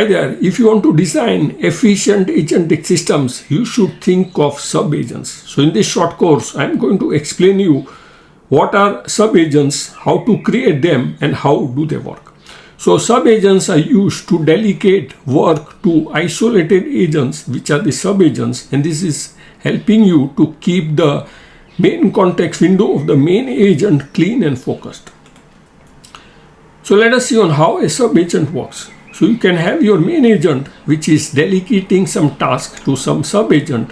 Hi there. If you want to design efficient agentic systems, you should think of sub-agents. So in this short course, I'm going to explain you what are sub-agents, how to create them, and how do they work. So sub-agents are used to delegate work to isolated agents, which are the sub-agents, and this is helping you to keep the main context window of the main agent clean and focused. So let us see on how a sub-agent works. So you can have your main agent, which is delegating some task to some sub-agent.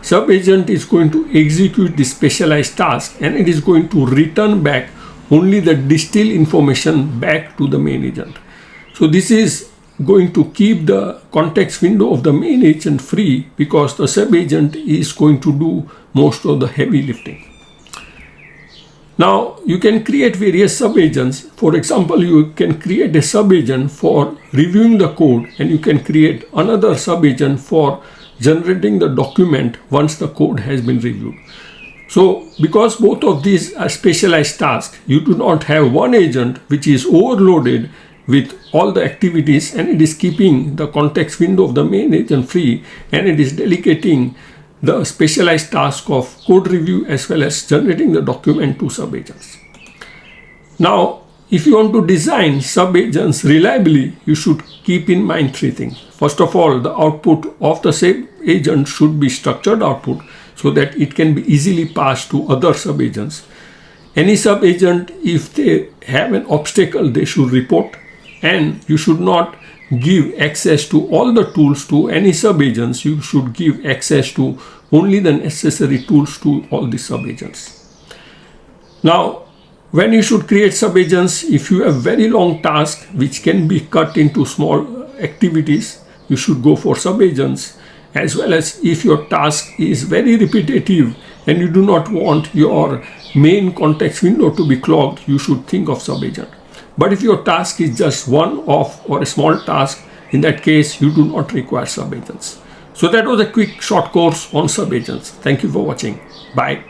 Sub-agent is going to execute the specialized task, and it is going to return back only the distilled information back to the main agent. So this is going to keep the context window of the main agent free because the sub-agent is going to do most of the heavy lifting. Now you can create various sub-agents. For example, you can create a sub-agent for reviewing the code, and you can create another sub-agent for generating the document once the code has been reviewed. So because both of these are specialized tasks, you do not have one agent which is overloaded with all the activities, and it is keeping the context window of the main agent free, and it is delegating the specialized task of code review as well as generating the document to sub-agents. Now, if you want to design sub-agents reliably, you should keep in mind three things. First of all, the output of the same agent should be structured output so that it can be easily passed to other sub-agents. Any sub-agent, if they have an obstacle, they should report, and you should not give access to all the tools to any sub-agents. You should give access to only the necessary tools to all the sub-agents. Now, when you should create sub-agents, if you have very long tasks which can be cut into small activities, you should go for sub-agents, as well as if your task is very repetitive and you do not want your main context window to be clogged, you should think of sub-agent. But if your task is just one-off or a small task, in that case, you do not require sub-agents. So that was a quick short course on sub-agents. Thank you for watching. Bye.